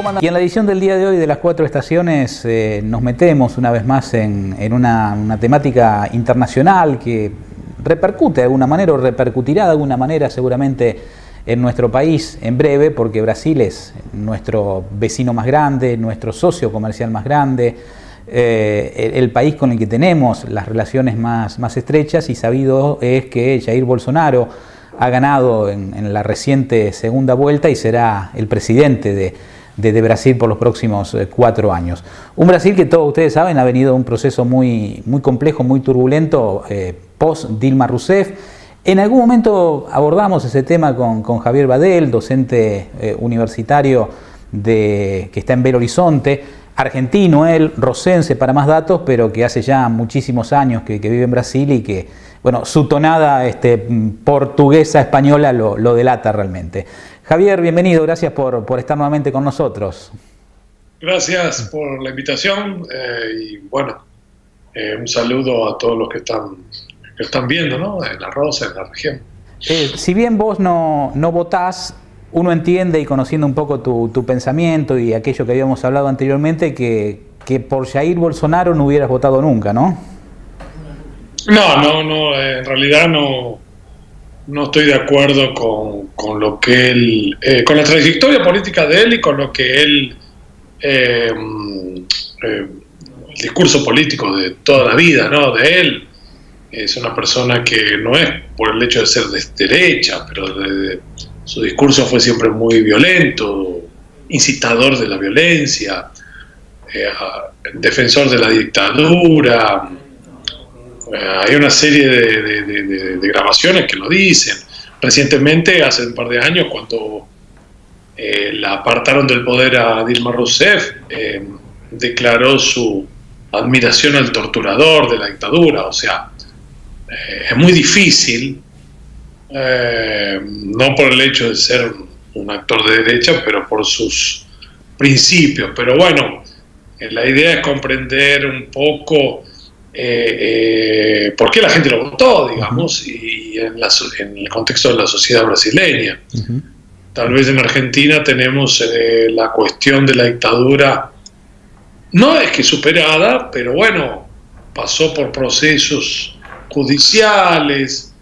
comandante. Y en la edición del día de hoy de las 4 estaciones nos metemos una vez más en una temática internacional que repercute de alguna manera o repercutirá de alguna manera seguramente en nuestro país en breve, porque Brasil es nuestro vecino más grande, nuestro socio comercial más grande, el país con el que tenemos las relaciones más estrechas, y sabido es que Jair Bolsonaro ha ganado en la reciente segunda vuelta y será el presidente de Brasil por los próximos 4 años. Un Brasil que todos ustedes saben ha venido un proceso muy complejo, muy turbulento post Dilma Rousseff. En algún momento abordamos ese tema con Javier Badel, docente universitario que está en Belo Horizonte, argentino él, rocense para más datos, pero que hace ya muchísimos años que vive en Brasil y que, bueno, su tonada portuguesa, española lo delata realmente. Javier, bienvenido, gracias por estar nuevamente con nosotros. Gracias por la invitación y bueno, un saludo a todos los que están viendo, ¿no? En La Rosa, en la región. Si bien vos no votás, uno entiende, y conociendo un poco tu pensamiento y aquello que habíamos hablado anteriormente, que por Jair Bolsonaro no hubieras votado nunca, ¿no? No, en realidad no estoy de acuerdo con lo que él, con la trayectoria política de él y con lo que él, el discurso político de toda la vida, ¿no? De él. Es una persona que no es por el hecho de ser de derecha, pero su discurso fue siempre muy violento, incitador de la violencia, defensor de la dictadura. Hay una serie de grabaciones que lo dicen. Recientemente, hace un par de años, cuando la apartaron del poder a Dilma Rousseff, declaró su admiración al torturador de la dictadura. O sea, es muy difícil, no por el hecho de ser un actor de derecha, pero por sus principios. Pero bueno, la idea es comprender un poco por qué la gente lo votó, digamos, y en el contexto de la sociedad brasileña. Tal vez en Argentina tenemos la cuestión de la dictadura, no es que superada, pero bueno, pasó por procesos judiciales,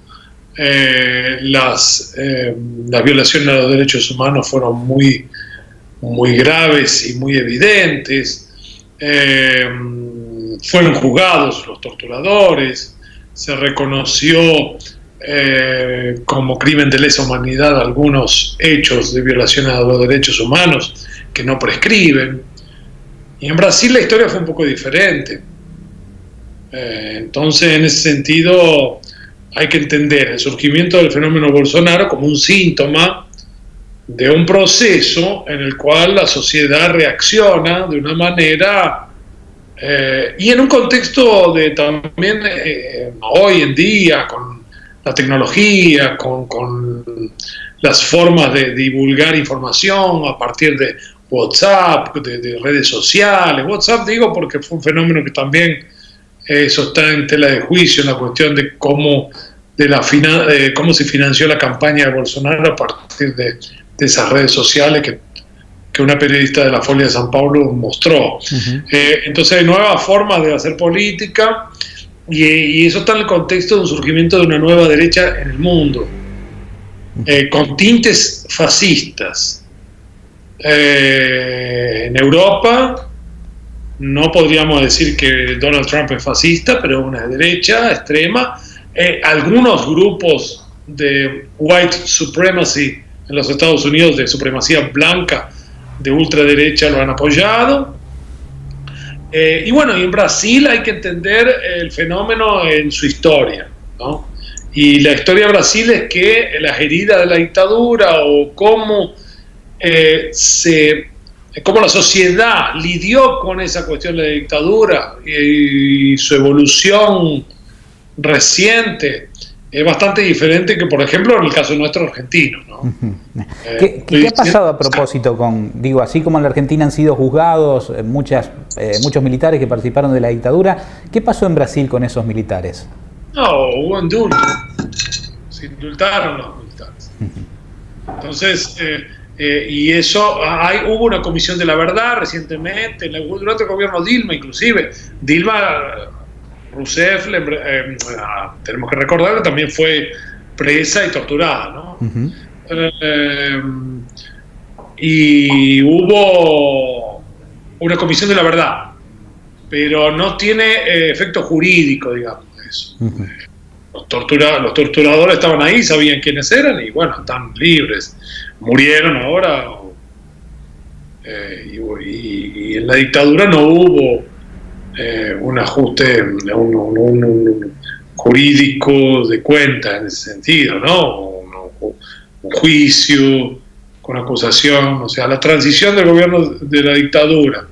las violaciones a los derechos humanos fueron muy graves y muy evidentes. Fueron juzgados los torturadores, se reconoció como crimen de lesa humanidad algunos hechos de violación a los derechos humanos que no prescriben. Y en Brasil la historia fue un poco diferente. Entonces, en ese sentido, hay que entender el surgimiento del fenómeno Bolsonaro como un síntoma de un proceso en el cual la sociedad reacciona de una manera y en un contexto de también hoy en día con la tecnología, con las formas de divulgar información a partir de WhatsApp, de redes sociales. WhatsApp digo porque fue un fenómeno que también eso está en tela de juicio, en la cuestión de cómo se financió la campaña de Bolsonaro a partir de esas redes sociales que una periodista de la Folha de São Paulo mostró. Entonces hay nuevas formas de hacer política y eso está en el contexto de un surgimiento de una nueva derecha en el mundo, con tintes fascistas. En Europa no podríamos decir que Donald Trump es fascista, pero una derecha extrema. Algunos grupos de white supremacy en los Estados Unidos, de supremacía blanca, de ultraderecha, lo han apoyado. Y bueno, y en Brasil hay que entender el fenómeno en su historia, ¿no? Y la historia de Brasil es que las heridas de la dictadura o cómo la sociedad lidió con esa cuestión de la dictadura y su evolución reciente es bastante diferente que, por ejemplo, en el caso nuestro argentino, ¿no? ¿Qué ha pasado a propósito así como en la Argentina han sido juzgados muchos militares que participaron de la dictadura? ¿Qué pasó en Brasil con esos militares? No, hubo indulto. Se indultaron los militares. Entonces, Y eso, hubo una comisión de la verdad recientemente, durante el gobierno Dilma inclusive. Dilma Rousseff, tenemos que recordar que también fue presa y torturada, ¿no? Y hubo una comisión de la verdad, pero no tiene efecto jurídico, digamos, eso. Los torturadores estaban ahí, sabían quiénes eran y bueno, están libres. Murieron ahora, y en la dictadura no hubo un ajuste un jurídico de cuenta en ese sentido, ¿no? Un juicio con acusación. O sea, la transición del gobierno de la dictadura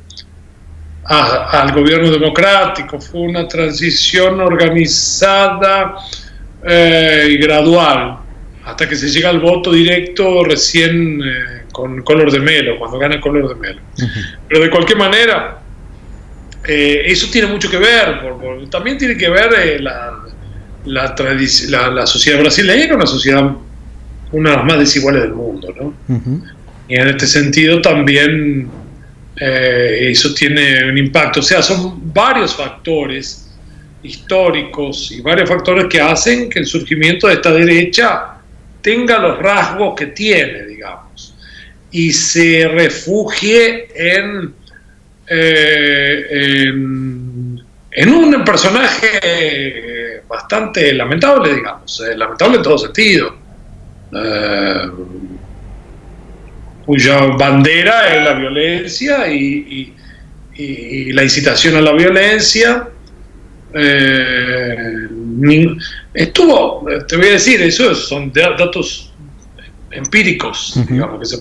al gobierno democrático fue una transición organizada y gradual, hasta que se llega al voto directo recién con Collor de Mello, cuando gana Collor de Mello. Pero de cualquier manera, eso tiene mucho que ver, también tiene que ver la sociedad brasileña, que es una sociedad, una de las más desiguales del mundo, ¿no? Y en este sentido también eso tiene un impacto. O sea, son varios factores históricos y varios factores que hacen que el surgimiento de esta derecha tenga los rasgos que tiene, digamos, y se refugie en un personaje bastante lamentable, digamos, lamentable en todo sentido, cuya bandera es la violencia y la incitación a la violencia. Te voy a decir, eso son datos empíricos, digamos, que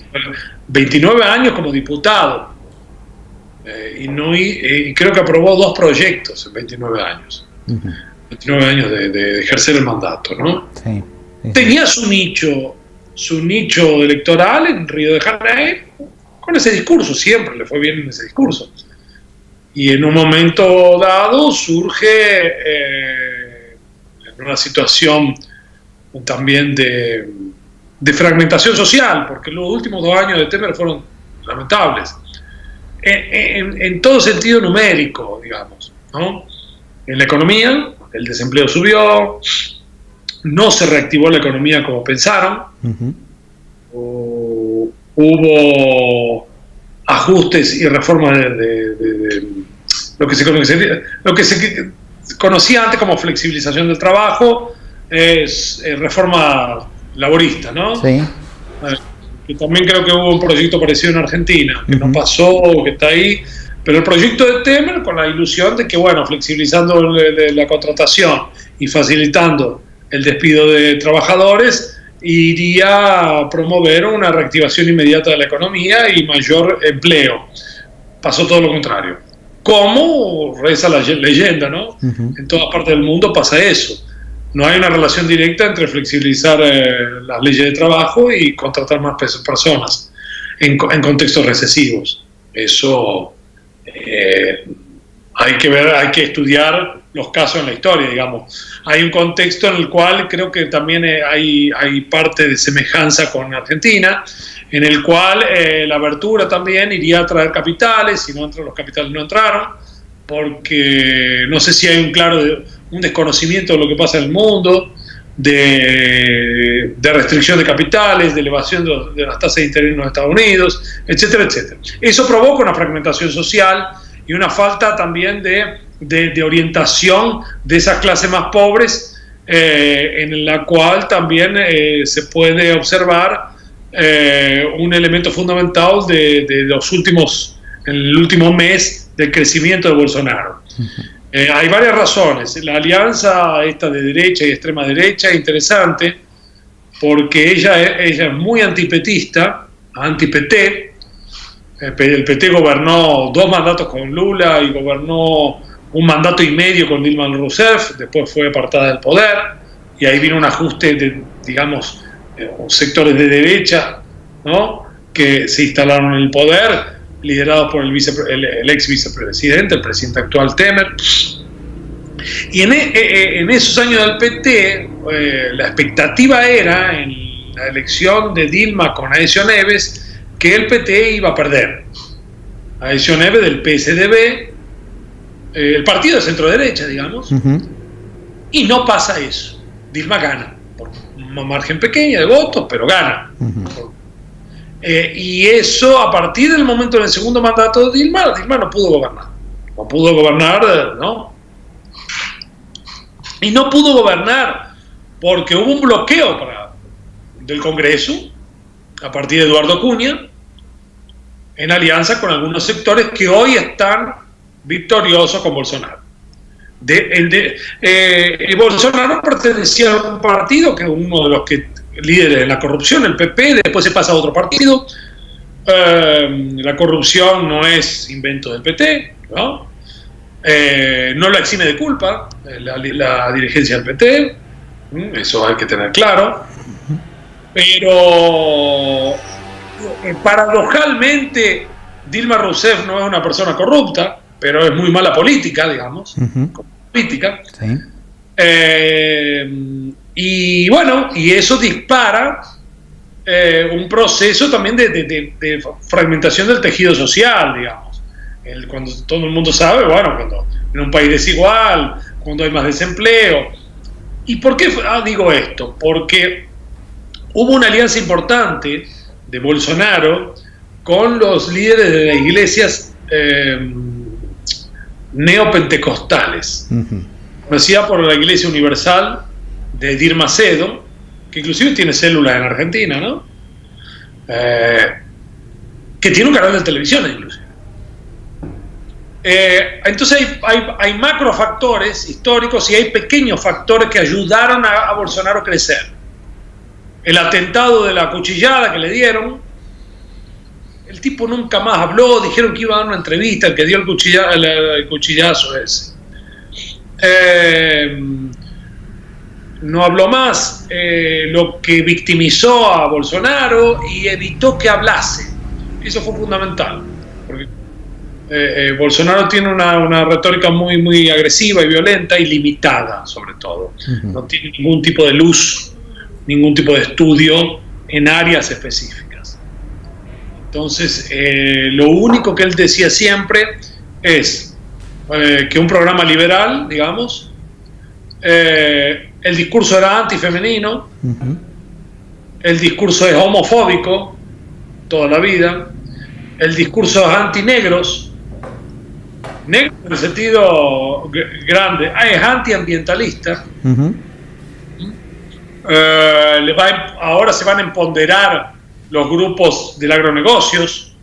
29 años como diputado, y creo que aprobó 2 proyectos en 29 años. 29 años de ejercer el mandato, ¿no? Sí. Tenía su nicho electoral en Río de Janeiro, con ese discurso, siempre le fue bien en ese discurso. Y en un momento dado surge en una situación también de fragmentación social, porque los últimos 2 años de Temer fueron lamentables, en todo sentido numérico, digamos, ¿no? En la economía, el desempleo subió, no se reactivó la economía como pensaron, hubo ajustes y reformas de lo que se conocía antes como flexibilización del trabajo, es reforma laborista, ¿no? Sí. Que también creo que hubo un proyecto parecido en Argentina, que no pasó, que está ahí, pero el proyecto de Temer, con la ilusión de que, bueno, flexibilizando la contratación y facilitando el despido de trabajadores, iría a promover una reactivación inmediata de la economía y mayor empleo. Pasó todo lo contrario. ¿Cómo? Reza la leyenda, ¿no? En todas partes del mundo pasa eso. No hay una relación directa entre flexibilizar las leyes de trabajo y contratar más personas en contextos recesivos. Eso hay que estudiar los casos en la historia, digamos. Hay un contexto en el cual creo que también hay parte de semejanza con Argentina, en el cual la abertura también iría a traer capitales, si no entran los capitales no entraron, porque no sé si hay un desconocimiento de lo que pasa en el mundo, de restricción de capitales, de elevación de las tasas de interés en los Estados Unidos, etcétera, etcétera. Eso provoca una fragmentación social y una falta también de orientación de esas clases más pobres, en la cual también se puede observar un elemento fundamental en el último mes del crecimiento de Bolsonaro. Hay varias razones. La alianza esta de derecha y extrema derecha es interesante porque ella es muy antipetista, anti-PT. El PT gobernó 2 mandatos con Lula y gobernó 1 mandato y medio con Dilma Rousseff, después fue apartada del poder, y ahí vino un ajuste de, digamos, sectores de derecha, ¿no?, que se instalaron en el poder, liderados por el ex vicepresidente, el presidente actual Temer. Y en esos años del PT, la expectativa era, en la elección de Dilma con Aécio Neves, que el PT iba a perder. A decisión del PSDB, el partido de centro derecha, digamos, y no pasa eso. Dilma gana, por una margen pequeña de votos, pero gana. Y eso, a partir del momento del segundo mandato de Dilma no pudo gobernar. No pudo gobernar, ¿no? Y no pudo gobernar porque hubo un bloqueo del Congreso, a partir de Eduardo Cunha, en alianza con algunos sectores que hoy están victoriosos con Bolsonaro. Bolsonaro pertenecía a un partido que es uno de los líderes de la corrupción, el PP, después se pasa a otro partido. La corrupción no es invento del PT, ¿no? No la exime de culpa la dirigencia del PT, eso hay que tener claro. Pero paradojalmente Dilma Rousseff no es una persona corrupta, pero es muy mala política, digamos, política. Sí. Y bueno, y eso dispara un proceso también de fragmentación del tejido social, digamos. Cuando todo el mundo sabe, bueno, cuando en un país desigual, cuando hay más desempleo. ¿Y por qué digo esto? Porque hubo una alianza importante de Bolsonaro con los líderes de las iglesias neopentecostales, conocida por la Iglesia Universal de Edir Macedo, que inclusive tiene células en Argentina, ¿no? Que tiene un canal de televisión inclusive. Entonces hay macrofactores históricos y hay pequeños factores que ayudaron a Bolsonaro a crecer. El atentado de la cuchillada que le dieron, el tipo nunca más habló, dijeron que iba a dar una entrevista, el que dio el cuchillazo ese. No habló más, lo que victimizó a Bolsonaro y evitó que hablase. Eso fue fundamental, porque Bolsonaro tiene una retórica muy, muy agresiva y violenta y limitada, sobre todo. No tiene ningún tipo de luz, ningún tipo de estudio en áreas específicas. Entonces, lo único que él decía siempre es que un programa liberal, digamos, el discurso era antifemenino, el discurso es homofóbico toda la vida, el discurso es antinegros, negro en el sentido grande, es antiambientalista. Ahora se van a empoderar los grupos del agronegocios.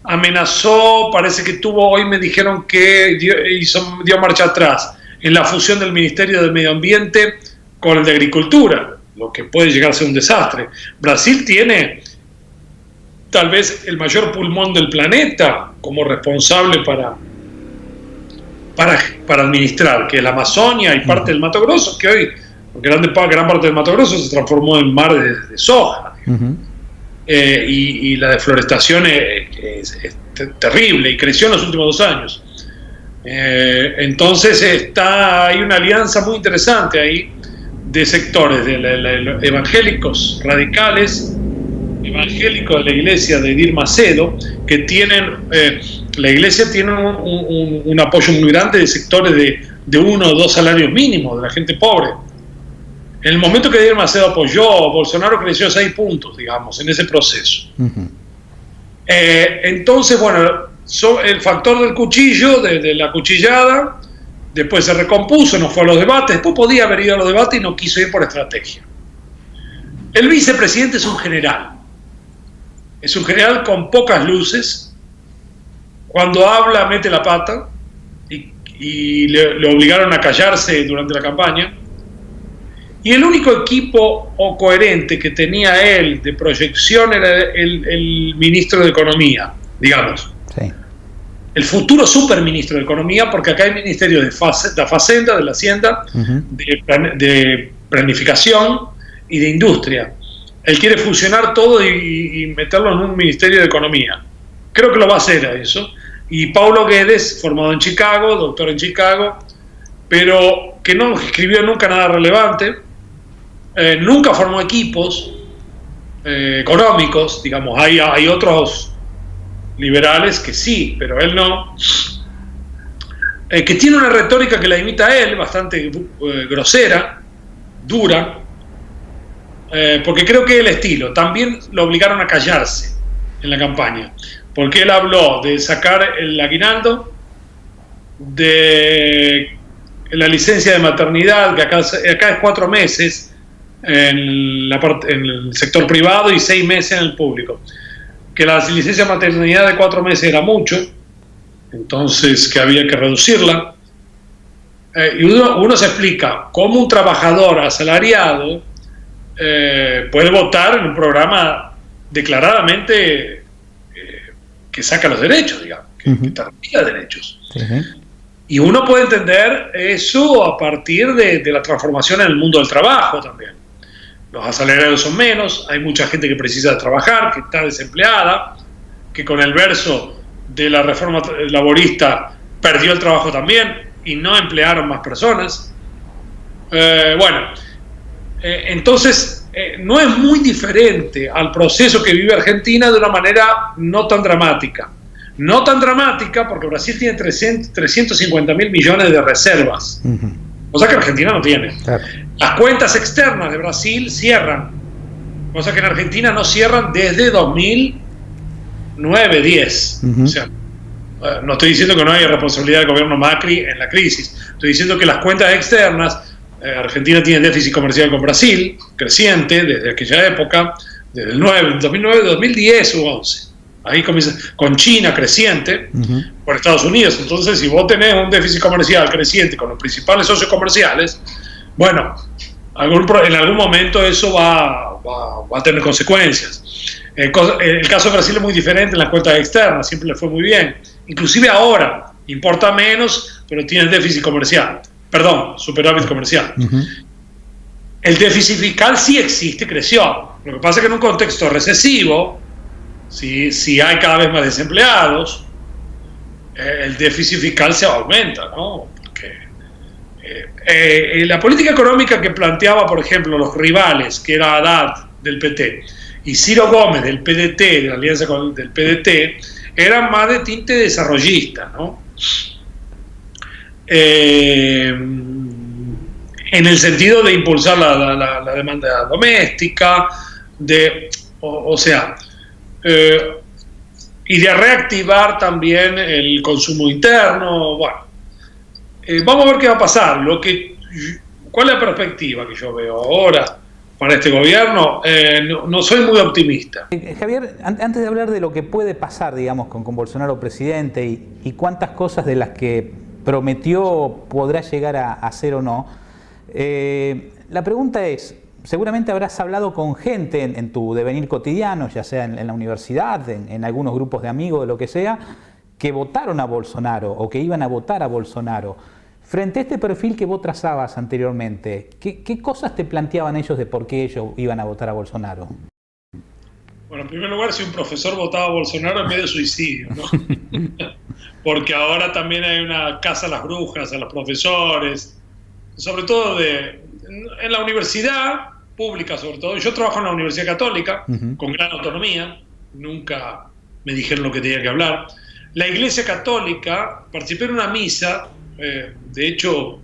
Amenazó, parece que hoy me dijeron que dio marcha atrás en la fusión del Ministerio del Medio Ambiente con el de Agricultura, lo que puede llegar a ser un desastre. Brasil tiene tal vez el mayor pulmón del planeta como responsable para administrar, que es la Amazonia y parte del Mato Grosso, que hoy gran parte del Mato Grosso se transformó en mar de soja. Y la deforestación es terrible y creció en los últimos 2 años. Entonces hay una alianza muy interesante ahí de sectores de evangélicos radicales, evangélicos de la iglesia de Edir Macedo, que tienen, la iglesia tiene un apoyo muy grande de sectores de 1 o 2 salarios mínimos, de la gente pobre. En el momento que Edir Macedo apoyó, Bolsonaro creció 6 puntos, digamos, en ese proceso. Entonces, bueno, el factor del cuchillo, de la cuchillada, después se recompuso, no fue a los debates, después podía haber ido a los debates y no quiso ir por estrategia. El vicepresidente es un general con pocas luces, cuando habla mete la pata y le obligaron a callarse durante la campaña. Y el único equipo coherente que tenía él de proyección era el ministro de Economía, digamos. Sí. El futuro superministro de Economía, porque acá hay ministerios de Facenda, de la Hacienda, de Planificación y de Industria. Él quiere fusionar todo y meterlo en un ministerio de Economía. Creo que lo va a hacer a eso. Y Paulo Guedes, formado en Chicago, doctor en Chicago, pero que no escribió nunca nada relevante, nunca formó equipos, económicos, digamos, hay otros liberales que sí, pero él no, que tiene una retórica que la imita a él, bastante grosera, dura, porque creo que es el estilo. También lo obligaron a callarse en la campaña, porque él habló de sacar el aguinaldo, de la licencia de maternidad, que acá es 4 meses en el sector privado y 6 meses en el público, que la licencia de maternidad de 4 meses era mucho, entonces que había que reducirla, y uno se explica cómo un trabajador asalariado puede votar en un programa declaradamente que saca los derechos, digamos, que termina derechos. Y uno puede entender eso a partir de la transformación en el mundo del trabajo también. Los asalariados son menos, hay mucha gente que precisa de trabajar, que está desempleada, que con el verso de la reforma laborista perdió el trabajo también y no emplearon más personas. Entonces no es muy diferente al proceso que vive Argentina de una manera no tan dramática. No tan dramática porque Brasil tiene 350 mil millones de reservas, cosa que Argentina no tiene. Claro. Las cuentas externas de Brasil cierran, cosa que en Argentina no cierran desde 2009-10. O sea, no estoy diciendo que no haya responsabilidad del gobierno Macri en la crisis, estoy diciendo que las cuentas externas, Argentina tiene déficit comercial con Brasil, creciente desde aquella época, desde el 2009, 2010 u 11. Ahí comienza, con China creciente, por Estados Unidos. Entonces, si vos tenés un déficit comercial creciente con los principales socios comerciales, bueno, en algún momento eso va a tener consecuencias. El caso de Brasil es muy diferente en las cuentas externas, siempre le fue muy bien. Inclusive ahora, importa menos, pero tiene déficit comercial. Perdón, superávit comercial. El déficit fiscal sí existe, creció. Lo que pasa es que en un contexto recesivo, si hay cada vez más desempleados, el déficit fiscal se aumenta, ¿no? Porque la política económica que planteaba, por ejemplo, los rivales, que era Haddad del PT y Ciro Gómez del PDT, de la alianza del PDT, eran más de tinte desarrollista, ¿no? En el sentido de impulsar la demanda doméstica, y de reactivar también el consumo interno. Bueno, vamos a ver qué va a pasar. ¿Cuál es la perspectiva que yo veo ahora para este gobierno? No soy muy optimista. Javier, antes de hablar de lo que puede pasar, digamos, con Bolsonaro presidente y cuántas cosas de las que prometió podrá llegar a hacer o no, la pregunta es, seguramente habrás hablado con gente en tu devenir cotidiano, ya sea en la universidad, en algunos grupos de amigos, de lo que sea, que votaron a Bolsonaro o que iban a votar a Bolsonaro. Frente a este perfil que vos trazabas anteriormente, ¿qué cosas te planteaban ellos de por qué ellos iban a votar a Bolsonaro? Bueno, en primer lugar, si un profesor votaba a Bolsonaro es medio suicidio, ¿no? Porque ahora también hay una caza a las brujas, a los profesores, sobre todo en la universidad pública, sobre todo. Yo trabajo en la Universidad Católica, con gran autonomía, nunca me dijeron lo que tenía que hablar. La Iglesia Católica, participé en una misa, de hecho,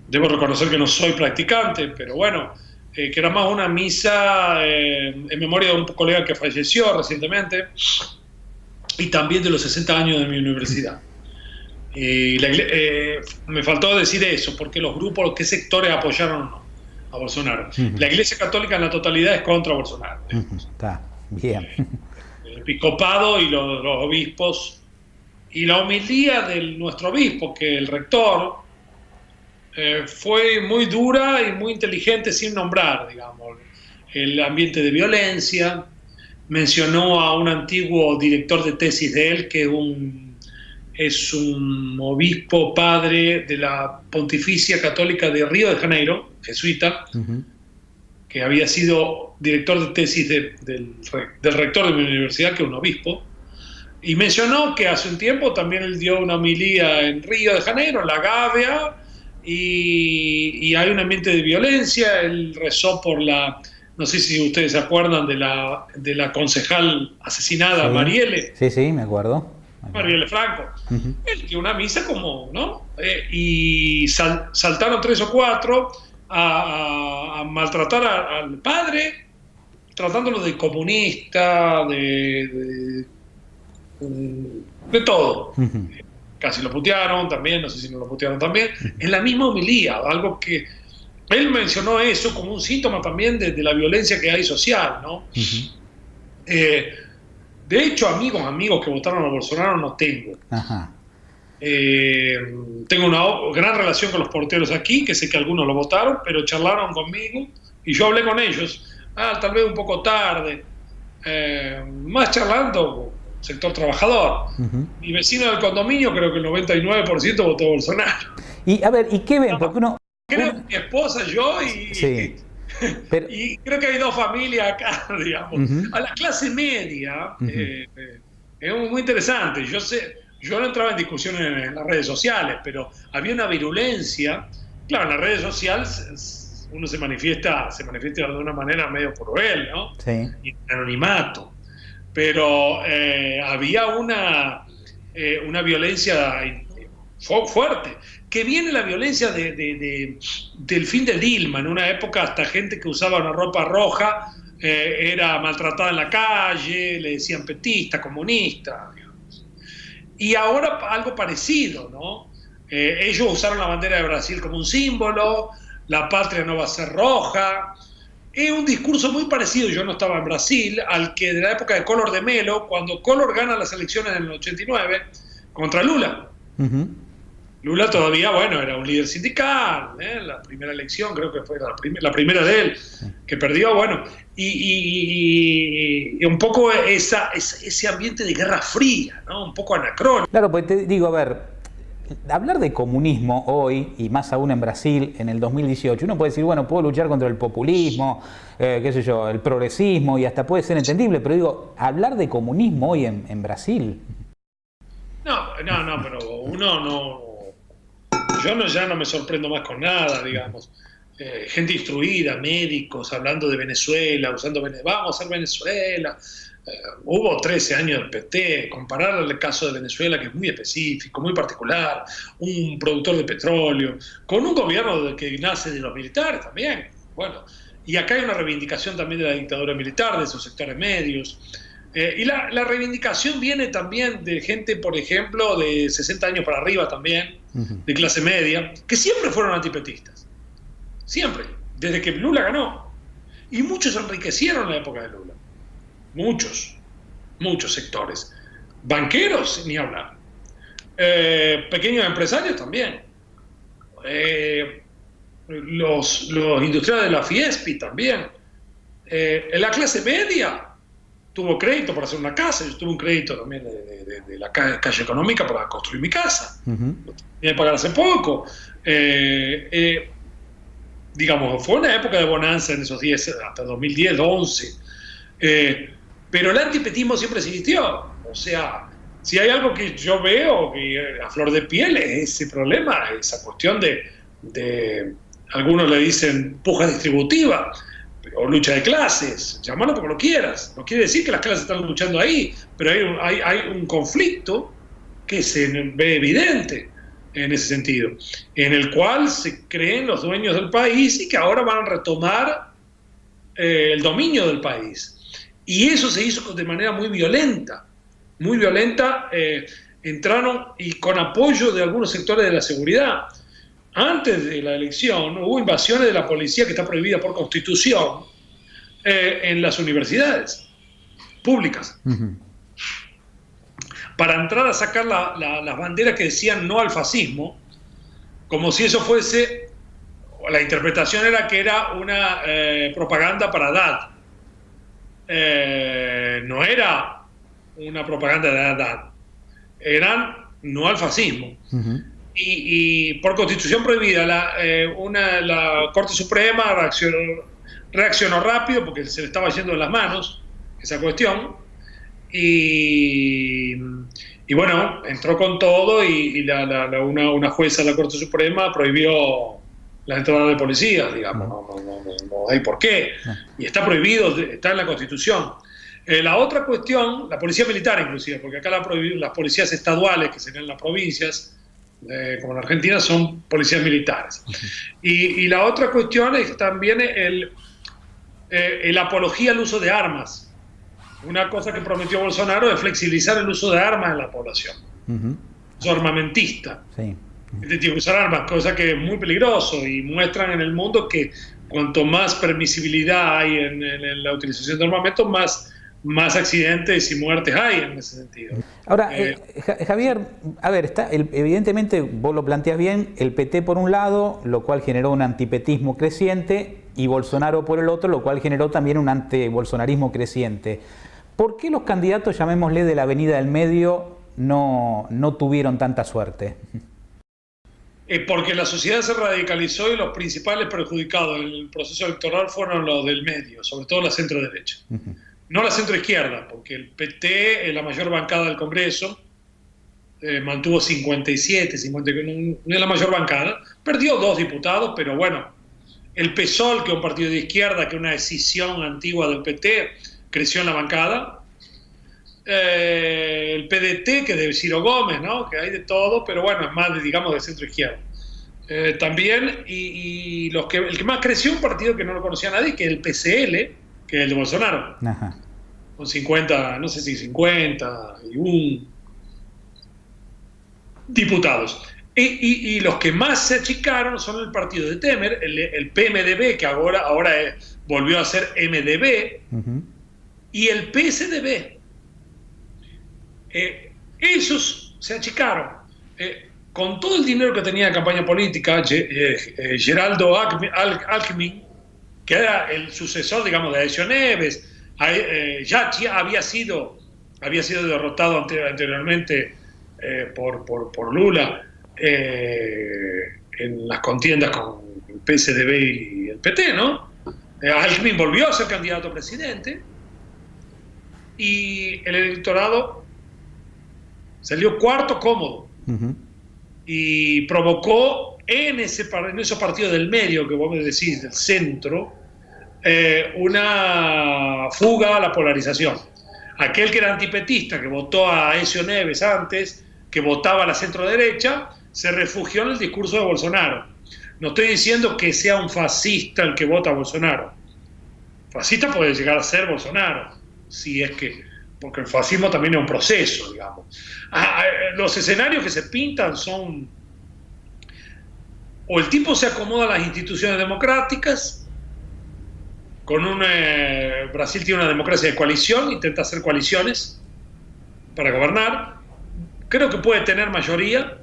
debo reconocer que no soy practicante, pero bueno, que era más una misa en memoria de un colega que falleció recientemente, y también de los 60 años de mi universidad. Me faltó decir eso, porque los grupos, qué sectores apoyaron o no a Bolsonaro. La Iglesia Católica en la totalidad es contra Bolsonaro. Está bien. El episcopado y los obispos, y la homilía de nuestro obispo, que el rector, fue muy dura y muy inteligente sin nombrar, digamos, el ambiente de violencia. Mencionó a un antiguo director de tesis de él, que es un obispo padre de la Pontificia Católica de Río de Janeiro, jesuita, que había sido director de tesis del rector de mi universidad, que es un obispo, y mencionó que hace un tiempo también él dio una homilía en Río de Janeiro, en la Gávea, y hay un ambiente de violencia. Él rezó por la no sé si ustedes se acuerdan de la concejal asesinada, Sí, Marielle. sí, sí, me acuerdo. Marielle Franco. Ujú. Él que una misa como, ¿no? Y saltaron 3 o 4 a maltratar al padre, tratándolo de comunista, de todo. Ujú. Casi lo putearon también, no sé si no lo putearon también, en la misma homilía, algo que él mencionó eso como un síntoma también de la violencia que hay social, ¿no? Ujú. Eh, de hecho, amigos que votaron a Bolsonaro no tengo. Ajá. Eh, Tengo una gran relación con los porteros aquí, que sé que algunos lo votaron, pero charlaron conmigo y yo hablé con ellos. Tal vez un poco tarde, más charlando sector trabajador. Ujú. Mi vecino del condominio, creo que el 99% votó Bolsonaro. Y a ver, ¿y qué ven? No, Porque uno, creo que mi esposa, yo sí, pero y creo que hay 2 familias acá, digamos. ujú, A la clase media ujú, es muy interesante. Yo no entraba en discusiones en las redes sociales, pero había una virulencia. Claro, en las redes sociales uno se manifiesta de una manera medio cruel, ¿no? sí. Y en anonimato. Pero había una violencia fuerte, que viene la violencia del fin de Dilma. En una época hasta gente que usaba una ropa roja era maltratada en la calle, le decían petista, comunista, digamos. Y ahora algo parecido, ¿no? Ellos usaron la bandera de Brasil como un símbolo, la patria no va a ser roja. Es un discurso muy parecido, yo no estaba en Brasil, al que de la época de Collor de Mello, cuando Collor gana las elecciones en el 89 contra Lula. Ujú. Lula todavía, bueno, era un líder sindical, la primera elección creo que fue la primera de él, que perdió, bueno, y un poco ese ambiente de guerra fría, ¿no? Un poco anacrónico. Claro, pues te digo, a ver, hablar de comunismo hoy, y más aún en Brasil, en el 2018, uno puede decir, bueno, puedo luchar contra el populismo, qué sé yo, el progresismo, y hasta puede ser entendible, pero digo, hablar de comunismo hoy en Brasil. No, pero uno no. Ya no me sorprendo más con nada, digamos. Gente instruida, médicos, hablando de Venezuela, vamos a hacer Venezuela. Hubo 13 años del PT, comparar el caso de Venezuela, que es muy específico, muy particular, un productor de petróleo, con un gobierno que nace de los militares también. Bueno, y acá hay una reivindicación también de la dictadura militar, de esos sectores medios. Y la reivindicación viene también de gente, por ejemplo, de 60 años para arriba también, de clase media, que siempre fueron antipetistas. Siempre, desde que Lula ganó. Y muchos se enriquecieron en la época de Lula. Muchos sectores. Banqueros, ni hablar. Pequeños empresarios también. Los industriales de la Fiespi también. En la clase media tuvo crédito para hacer una casa. Yo tuve un crédito también de la Caixa Económica para construir mi casa. Uh-huh. Lo tenía que pagar hace poco. Digamos, fue una época de bonanza en esos 10, hasta 2010, 11. Pero el antipetismo siempre existió. O sea, si hay algo que yo veo que a flor de piel es ese problema, esa cuestión de algunos le dicen puja distributiva o lucha de clases, llámalo como lo quieras. No quiere decir que las clases están luchando ahí, pero hay un conflicto que se ve evidente en ese sentido, en el cual se creen los dueños del país y que ahora van a retomar el dominio del país. Y eso se hizo de manera muy violenta, entraron y con apoyo de algunos sectores de la seguridad. Antes de la elección hubo invasiones de la policía, que está prohibida por constitución, en las universidades públicas. Uh-huh. Para entrar a sacar las banderas que decían no al fascismo, como si eso fuese, la interpretación era que era una propaganda para Haddad. No era una propaganda de Haddad, eran no al fascismo. Uh-huh. Y por constitución prohibida, la Corte Suprema reaccionó rápido porque se le estaba yendo de las manos esa cuestión. Y bueno, entró con todo y una jueza de la Corte Suprema prohibió la entrada de policías, digamos, no hay por qué. Y está prohibido, está en la Constitución. La otra cuestión, la policía militar inclusive, porque acá las policías estaduales, que serían las provincias, como en Argentina, son policías militares. Y la otra cuestión es también el apología al uso de armas. Una cosa que prometió Bolsonaro es flexibilizar el uso de armas en la población. Uso armamentista. Sí. Tiene que usar armas, cosa que es muy peligroso, y muestran en el mundo que cuanto más permisibilidad hay en la utilización de armamentos, más accidentes y muertes hay en ese sentido. Ahora, Javier, a ver, evidentemente vos lo planteas bien, el PT por un lado, lo cual generó un antipetismo creciente, y Bolsonaro por el otro, lo cual generó también un antibolsonarismo creciente. ¿Por qué los candidatos, llamémosle de la avenida del medio, no tuvieron tanta suerte? Porque la sociedad se radicalizó y los principales perjudicados en el proceso electoral fueron los del medio, sobre todo la centro-derecha. No la centro-izquierda, porque el PT es la mayor bancada del Congreso, mantuvo 57, no es la mayor bancada, perdió 2 diputados, pero bueno, el PSOL, que es un partido de izquierda, que es una decisión antigua del PT, creció en la bancada. El PDT, que es de Ciro Gómez, ¿no? Que hay de todo, pero bueno, es más, digamos, de centro-izquierda. También, y el que más creció, un partido que no lo conocía nadie, que es el PCL, que es el de Bolsonaro. Ajá. Con 50, no sé si 51 diputados. Y los que más se achicaron son el partido de Temer, el PMDB, que ahora volvió a ser MDB, y el PSDB. Esos se achicaron. Con todo el dinero que tenía de campaña política, Geraldo Alckmin, que era el sucesor, digamos, de Aécio Neves, ya había sido derrotado anteriormente por Lula en las contiendas con el PSDB y el PT, ¿no? Alckmin volvió a ser candidato a presidente y el electorado salió cuarto cómodo y provocó en esos partidos del medio, que vos me decís, del centro, una fuga a la polarización. Aquel que era antipetista, que votó a Aécio Neves antes, que votaba a la centro-derecha, se refugió en el discurso de Bolsonaro. No estoy diciendo que sea un fascista el que vota a Bolsonaro. Fascista puede llegar a ser Bolsonaro, si es que, porque el fascismo también es un proceso, digamos. Los escenarios que se pintan son: o el tipo se acomoda a las instituciones democráticas, Brasil tiene una democracia de coalición, intenta hacer coaliciones para gobernar. Creo que puede tener mayoría,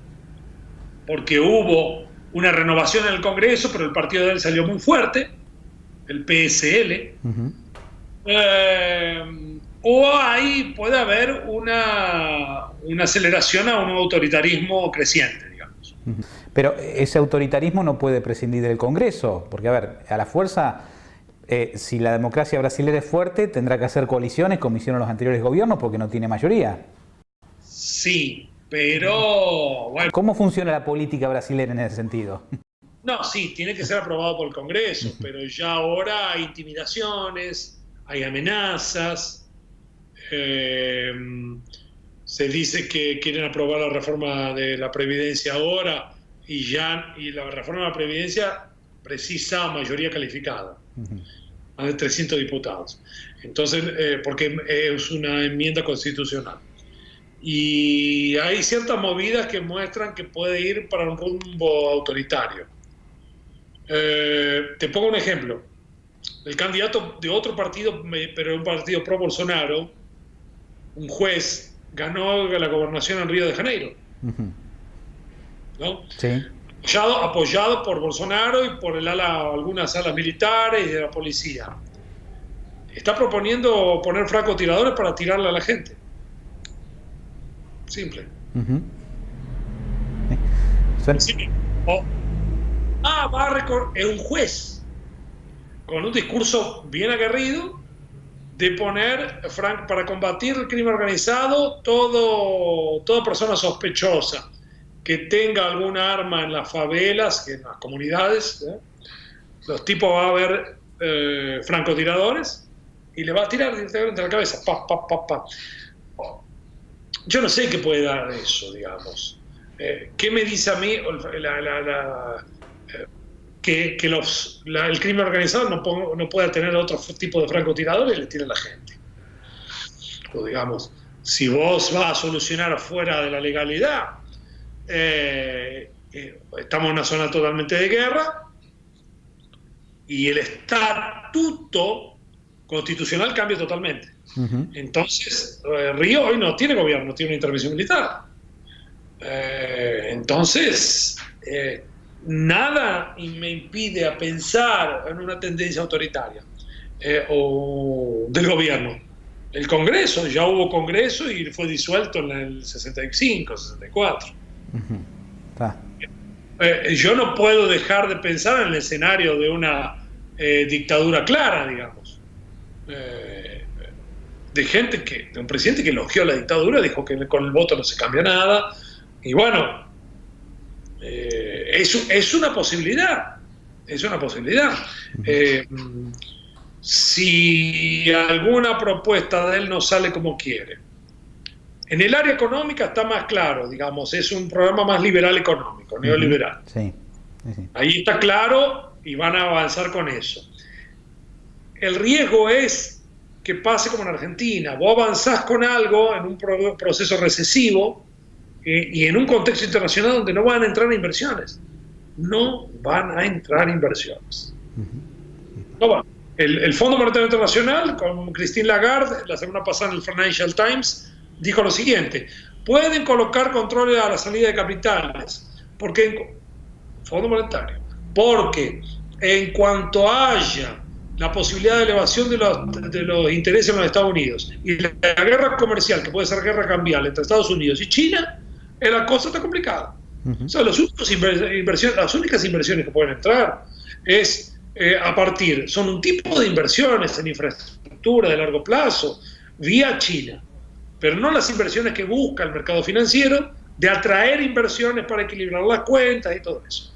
porque hubo una renovación en el Congreso, pero el partido de él salió muy fuerte, el PSL. O ahí puede haber una aceleración a un autoritarismo creciente, digamos. Pero ese autoritarismo no puede prescindir del Congreso, porque, a ver, a la fuerza, si la democracia brasileña es fuerte, tendrá que hacer coaliciones como hicieron los anteriores gobiernos, porque no tiene mayoría. Sí, pero... bueno. ¿Cómo funciona la política brasileña en ese sentido? No, sí, tiene que ser aprobado por el Congreso, pero ya ahora hay intimidaciones, hay amenazas. Se dice que quieren aprobar la reforma de la Previdencia ahora, y la reforma de la Previdencia precisa mayoría calificada, más de 300 diputados. Entonces, porque es una enmienda constitucional. Y hay ciertas movidas que muestran que puede ir para un rumbo autoritario. Te pongo un ejemplo. El candidato de otro partido, pero un partido pro Bolsonaro, un juez, ganó la gobernación en Río de Janeiro. ¿No? Sí. Apoyado por Bolsonaro y por algunas alas militares y de la policía. Está proponiendo poner francotiradores para tirarle a la gente. Simple. Sí. Es un juez con un discurso bien aguerrido de poner para combatir el crimen organizado toda persona sospechosa que tenga alguna arma en las favelas, en las comunidades, los tipos va a ver francotiradores y le va a tirar directamente a la cabeza. Pa, pa, pa, pa. Yo no sé qué puede dar eso, digamos. ¿Qué me dice a mí que el crimen organizado no pueda tener otro tipo de francotiradores y le tire a la gente? O digamos, si vos vas a solucionar fuera de la legalidad, estamos en una zona totalmente de guerra y el estatuto constitucional cambia totalmente. Entonces, Río hoy no tiene gobierno, tiene una intervención militar. Entonces, nada me impide a pensar en una tendencia autoritaria o del gobierno. El Congreso, ya hubo Congreso y fue disuelto en el 65, 64. Yo no puedo dejar de pensar en el escenario de una dictadura clara, digamos. De un presidente que elogió la dictadura, dijo que con el voto no se cambia nada. Y bueno, es una posibilidad. Es una posibilidad. Si alguna propuesta de él no sale como quiere. En el área económica está más claro, digamos, es un programa más liberal económico, neoliberal. Sí. Ahí está claro y van a avanzar con eso. El riesgo es que pase como en Argentina. Vos avanzás con algo en un proceso recesivo y en un contexto internacional donde no van a entrar inversiones. No van a entrar inversiones. No van. El Fondo Monetario Internacional, con Christine Lagarde, la semana pasada en el Financial Times, dijo lo siguiente: pueden colocar controles a la salida de capitales, Fondo Monetario, porque en cuanto haya la posibilidad de elevación de los intereses en los Estados Unidos y la guerra comercial, que puede ser guerra cambial entre Estados Unidos y China, la cosa está complicada. O sea, las únicas inversiones que pueden entrar es son un tipo de inversiones en infraestructura de largo plazo vía China, pero no las inversiones que busca el mercado financiero de atraer inversiones para equilibrar las cuentas y todo eso,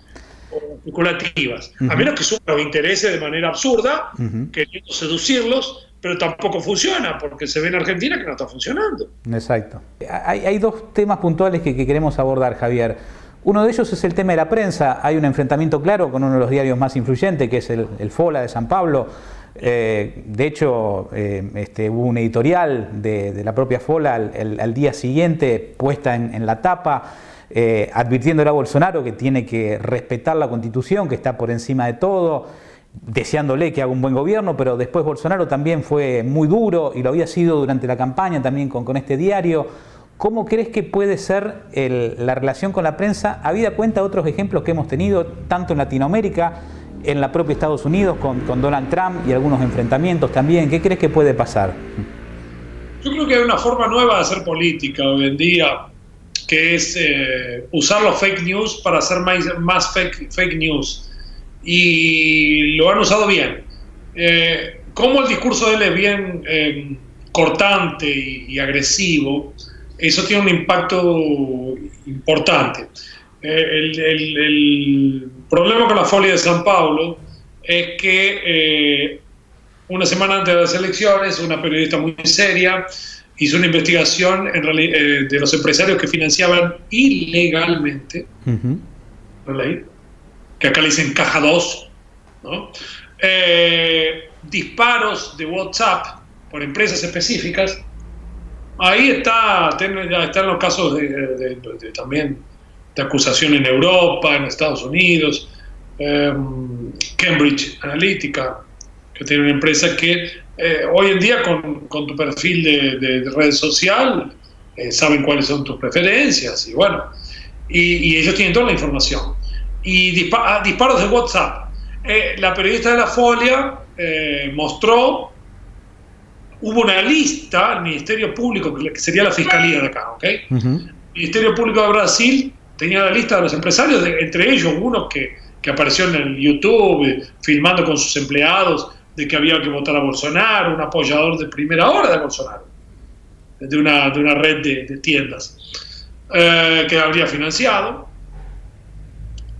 o especulativas, a menos que suban los intereses de manera absurda, queriendo seducirlos, pero tampoco funciona, porque se ve en Argentina que no está funcionando. Exacto. Hay dos temas puntuales que queremos abordar, Javier. Uno de ellos es el tema de la prensa. Hay un enfrentamiento claro con uno de los diarios más influyentes, que es el Fola de San Pablo. De hecho, hubo un editorial de la propia Fola al día siguiente, puesta en la tapa, advirtiéndole a Bolsonaro que tiene que respetar la Constitución, que está por encima de todo, deseándole que haga un buen gobierno, pero después Bolsonaro también fue muy duro, y lo había sido durante la campaña también con este diario. ¿Cómo crees que puede ser la relación con la prensa, habida cuenta de otros ejemplos que hemos tenido, tanto en Latinoamérica, en la propia Estados Unidos, con Donald Trump y algunos enfrentamientos también? ¿Qué crees que puede pasar? Yo creo que hay una forma nueva de hacer política hoy en día, que es usar los fake news para hacer más fake news. Y lo han usado bien. Como el discurso de él es bien cortante y agresivo, eso tiene un impacto importante. El problema con la Folia de San Pablo es que una semana antes de las elecciones, una periodista muy seria hizo una investigación de los empresarios que financiaban ilegalmente, que acá le dicen caja 2, ¿no? Disparos de WhatsApp por empresas específicas. Ahí están los casos también de acusación en Europa, en Estados Unidos, Cambridge Analytica, que tiene una empresa que hoy en día con tu perfil de red social saben cuáles son tus preferencias, y bueno, y ellos tienen toda la información. Y disparos de WhatsApp. La periodista de la Folia mostró. Hubo una lista al Ministerio Público, que sería la Fiscalía de acá, ¿ok? El Ministerio Público de Brasil tenía la lista de los empresarios, entre ellos uno que apareció en el YouTube filmando con sus empleados de que había que votar a Bolsonaro, un apoyador de primera hora de Bolsonaro, de una red de tiendas. que habría financiado.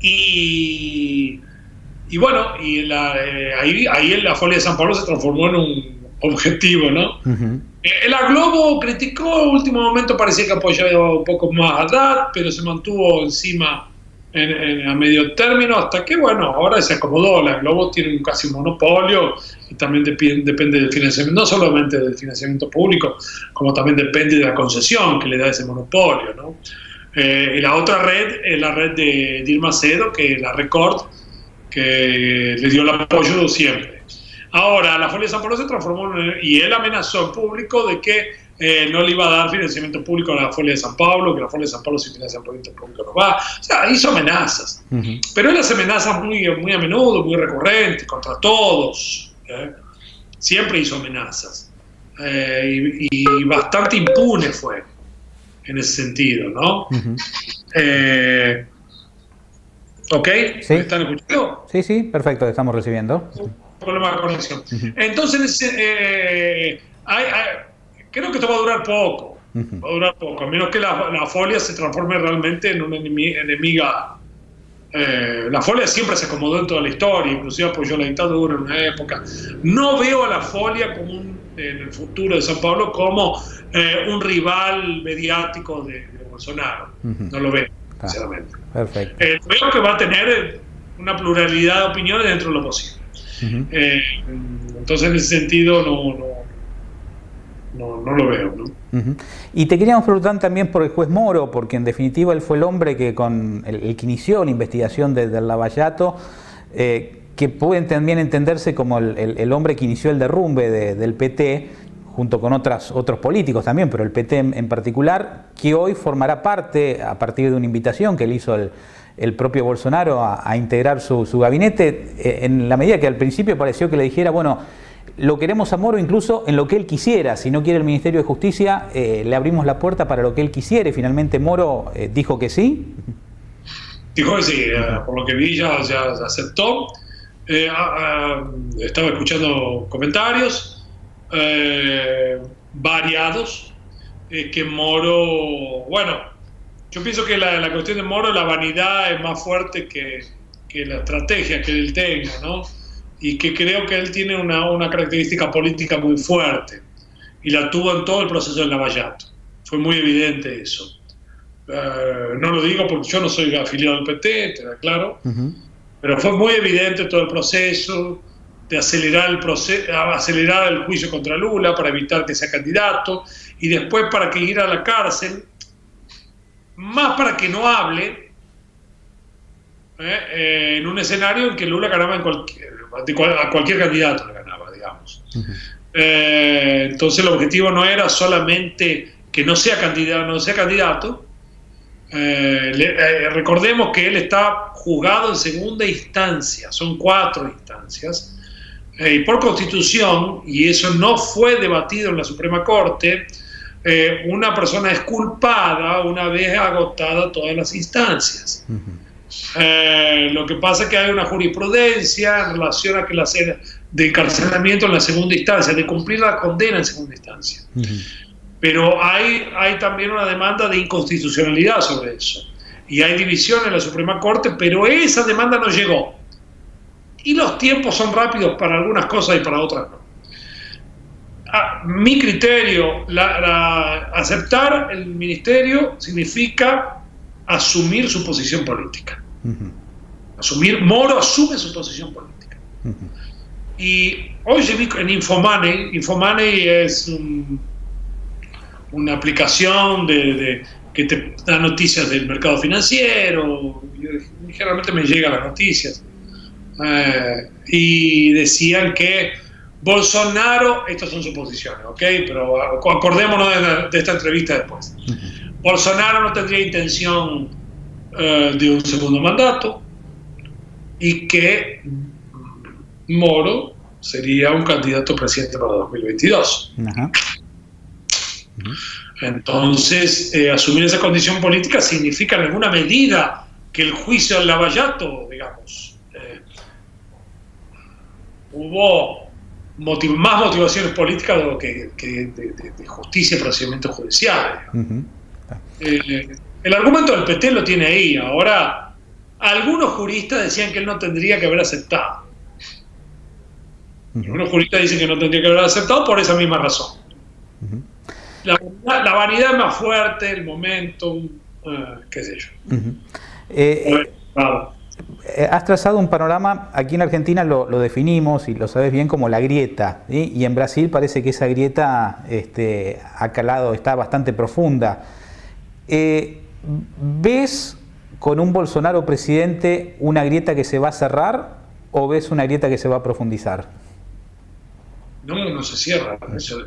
Y bueno, ahí la Folia de San Pablo se transformó en un objetivo, ¿no? La Globo criticó, en último momento parecía que apoyaba un poco más a Haddad, pero se mantuvo encima a medio término, hasta que, bueno, ahora se acomodó. La Globo tiene casi un monopolio y también depende del financiamiento, no solamente del financiamiento público, como también depende de la concesión que le da ese monopolio, ¿no? Y la otra red es la red de Dilma Cedo, que es la Record, que le dio el apoyo siempre. Ahora, la Folia de San Pablo se transformó y él amenazó en público de que no le iba a dar financiamiento público a la Folia de San Pablo, que la Folia de San Pablo sin financiamiento público no va. O sea, hizo amenazas. Pero él hace amenazas muy a menudo, muy recurrentes, contra todos. Siempre hizo amenazas. Y bastante impune fue en ese sentido, ¿no? ¿Ok? ¿Sí? ¿Me están escuchando? Sí, perfecto, estamos recibiendo. Problema de conexión. Entonces, creo que esto va a durar poco. Va a durar poco, a menos que la Folia se transforme realmente en una enemiga. La Folia siempre se acomodó en toda la historia, inclusive apoyó la dictadura en una época. No veo a la Folia en el futuro de San Pablo como un rival mediático de Bolsonaro. No lo veo, sinceramente. Perfecto. Veo que va a tener una pluralidad de opiniones dentro de lo posible. Entonces, en ese sentido, no lo veo, ¿no? Y te queríamos preguntar también por el juez Moro, porque en definitiva él fue el hombre que el que inició la investigación del Lavallato, que puede también entenderse como el hombre que inició el derrumbe del PT, junto con otros políticos también, pero el PT en particular, que hoy formará parte, a partir de una invitación que le hizo el propio Bolsonaro a integrar su gabinete, en la medida que al principio pareció que le dijera, bueno, lo queremos a Moro incluso en lo que él quisiera. Si no quiere el Ministerio de Justicia, le abrimos la puerta para lo que él quisiera. Y finalmente Moro dijo que sí. Dijo que sí, por lo que vi ya aceptó. Estaba escuchando comentarios variados, que Moro, bueno, yo pienso que la cuestión de Moro, la vanidad es más fuerte que la estrategia que él tenga, ¿no? Y que creo que él tiene una característica política muy fuerte, y la tuvo en todo el proceso del Lavallato. Fue muy evidente eso. No lo digo porque yo no soy afiliado al PT, te da claro, pero fue muy evidente todo el proceso de acelerar el juicio contra Lula para evitar que sea candidato, y después para que ir a la cárcel, más para que no hable, en un escenario en que Lula ganaba a cualquier candidato le ganaba, digamos. Entonces el objetivo no era solamente que no sea candidato. Recordemos que él está juzgado en segunda instancia, son 4 instancias, y por Constitución, y eso no fue debatido en la Suprema Corte, una persona es culpada una vez agotada todas las instancias. Lo que pasa es que hay una jurisprudencia en relación a que la cena de encarcelamiento en la segunda instancia, de cumplir la condena en segunda instancia. Pero hay también una demanda de inconstitucionalidad sobre eso. Y hay división en la Suprema Corte, pero esa demanda no llegó. Y los tiempos son rápidos para algunas cosas y para otras no. Mi criterio, aceptar el ministerio significa asumir su posición política. Moro asume su posición política. Y hoy se vi en Infomoney es una aplicación que te da noticias del mercado financiero. Generalmente me llegan las noticias. Y decían que Bolsonaro, estas son suposiciones, ¿ok? Pero acordémonos de esta entrevista después. Bolsonaro no tendría intención de un segundo mandato, y que Moro sería un candidato a presidente para 2022. Entonces, asumir esa condición política significa en alguna medida que el juicio del Lavallato, digamos, hubo más motivaciones políticas de justicia y procedimientos judiciales. El argumento del PT lo tiene ahí. Ahora, algunos juristas decían que él no tendría que haber aceptado. Algunos juristas dicen que no tendría que haber aceptado por esa misma razón. La vanidad es más fuerte, el momentum, qué sé yo. Has trazado un panorama, aquí en Argentina lo definimos, y lo sabes bien, como la grieta, ¿sí? Y en Brasil parece que esa grieta ha calado, está bastante profunda. ¿Ves con un Bolsonaro presidente una grieta que se va a cerrar o ves una grieta que se va a profundizar? No se cierra, eso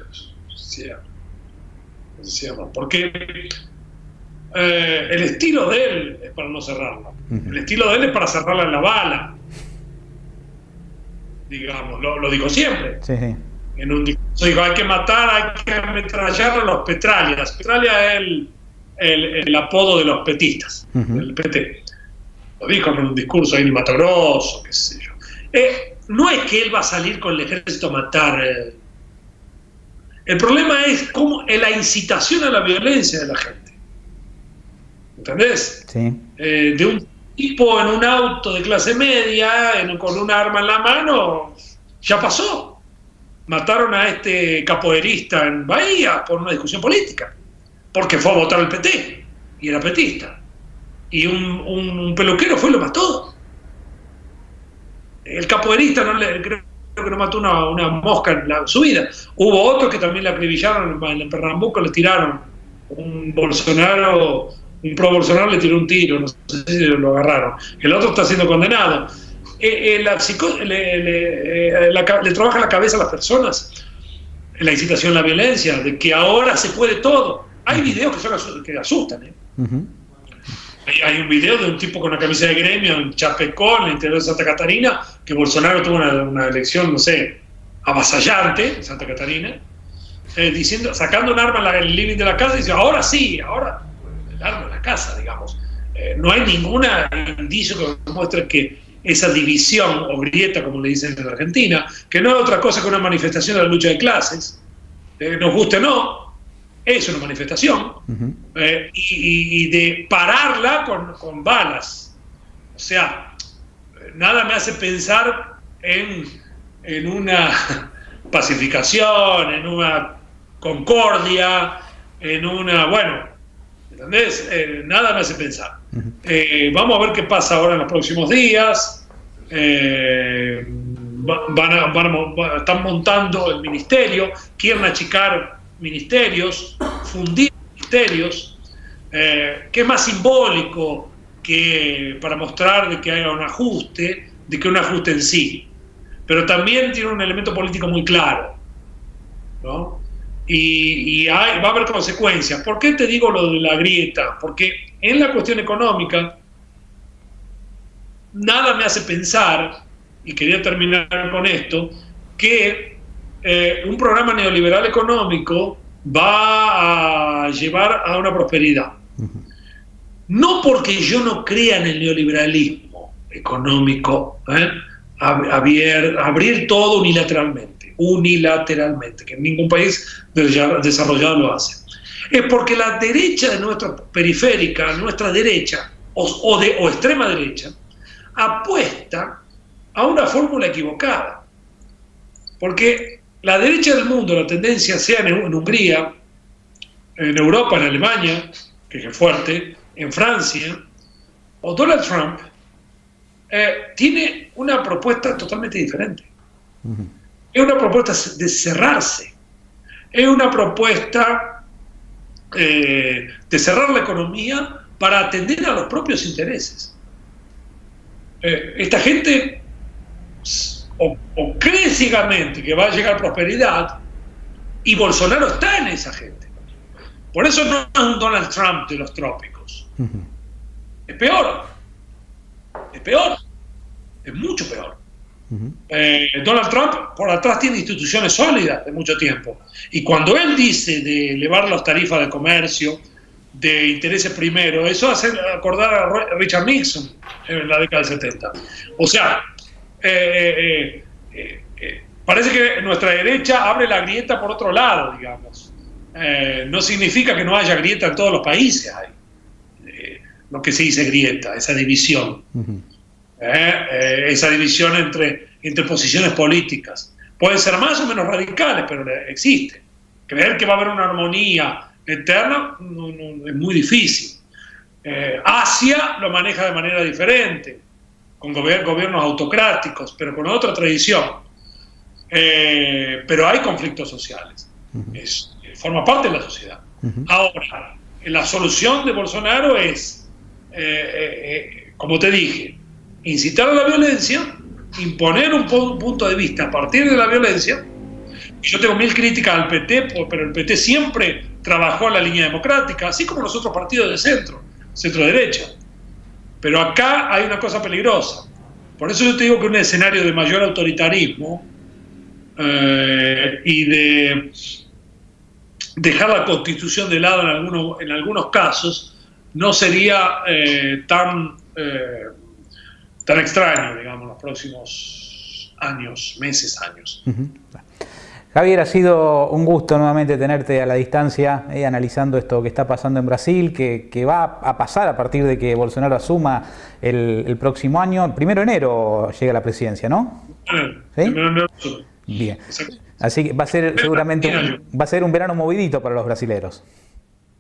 se cierra. Porque el estilo de él es para no cerrarla. El estilo de él es para cerrarla en la bala. Digamos, lo digo siempre. Sí. En un discurso digo, hay que matar, hay que ametrallar a los petralias. Petralia es el apodo de los petistas, del PT. Lo dijo en un discurso ahí en Mato Grosso, qué sé yo. No es que él va a salir con el ejército a matar. El problema es cómo la incitación a la violencia de la gente. ¿Entendés? Sí. De un tipo en un auto de clase media, con un arma en la mano, ya pasó. Mataron a este capoeirista en Bahía por una discusión política, porque fue a votar al PT y era petista. Y un peluquero fue y lo mató. El capoeirista creo que no mató una mosca en su vida. Hubo otros que también le acribillaron, en Pernambuco le tiraron. Un pro Bolsonaro le tiró un tiro, no sé si lo agarraron. El otro está siendo condenado. Le trabaja la cabeza a las personas la incitación a la violencia, de que ahora se puede todo. Hay videos que asustan. Hay un video de un tipo con una camisa de Gremio en Chapecó, en el interior de Santa Catarina, que Bolsonaro tuvo una elección, no sé, avasallante en Santa Catarina, sacando un arma en el living de la casa y dice, ahora sí, ahora el arma en la casa, digamos. No hay ningún indicio que muestre que esa división o grieta, como le dicen en Argentina, que no es otra cosa que una manifestación de la lucha de clases, nos guste o no, es una manifestación, y de pararla con balas. O sea, nada me hace pensar en una pacificación, en una concordia, en una, bueno, ¿entendés? Nada me hace pensar. Vamos a ver qué pasa ahora en los próximos días. Están montando el ministerio, quieren achicar ministerios, fundir ministerios, que es más simbólico que para mostrar de que haya un ajuste, de que un ajuste en sí, pero también tiene un elemento político muy claro, ¿no? Y va a haber consecuencias. ¿Por qué te digo lo de la grieta? Porque en la cuestión económica nada me hace pensar, y quería terminar con esto, que un programa neoliberal económico va a llevar a una prosperidad. No porque yo no crea en el neoliberalismo económico, abrir todo unilateralmente, que ningún país desarrollado lo hace. Es porque la derecha de nuestra periférica, nuestra derecha o extrema derecha, apuesta a una fórmula equivocada. Porque la derecha del mundo, la tendencia sea en Hungría, en Europa, en Alemania, que es fuerte, en Francia, o Donald Trump, tiene una propuesta totalmente diferente. Es una propuesta de cerrarse. Es una propuesta de cerrar la economía para atender a los propios intereses. Esta gente o cree ciegamente que va a llegar prosperidad, y Bolsonaro está en esa gente. Por eso no es un Donald Trump de los trópicos. Es peor. Es mucho peor. Donald Trump por atrás tiene instituciones sólidas de mucho tiempo, y cuando él dice de elevar las tarifas de comercio, de intereses primero, eso hace acordar a Richard Nixon en la década del 70. O sea, parece que nuestra derecha abre la grieta por otro lado, digamos. No significa que no haya grieta en todos los países. lo que se dice grieta, esa división. Esa división entre posiciones políticas. Pueden ser más o menos radicales, pero existe. Creer que va a haber una armonía eterna es muy difícil. Asia lo maneja de manera diferente, con gobiernos autocráticos, pero con otra tradición. Pero hay conflictos sociales. Forma parte de la sociedad. Ahora, la solución de Bolsonaro es, como te dije, incitar a la violencia, imponer un punto de vista a partir de la violencia. Yo tengo mil críticas al PT, pero el PT siempre trabajó en la línea democrática, así como los otros partidos de centro-derecha. Pero acá hay una cosa peligrosa. Por eso yo te digo que un escenario de mayor autoritarismo y de dejar la Constitución de lado en algunos casos no sería tan extraño, digamos, los próximos meses. Javier, ha sido un gusto nuevamente tenerte a la distancia, analizando esto que está pasando en Brasil, que va a pasar a partir de que Bolsonaro asuma el próximo año. 1 de enero llega a la presidencia, ¿no? ¿Sí? Bien. Así que va a ser seguramente va a ser un verano movidito para los brasileros.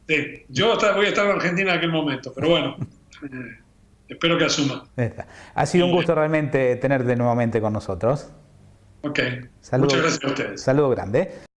Sí, yo voy a estar en Argentina en aquel momento, pero bueno, espero que asuma. Ha sido un gusto realmente tenerte nuevamente con nosotros. Ok, muchas gracias a ustedes. Saludo grande.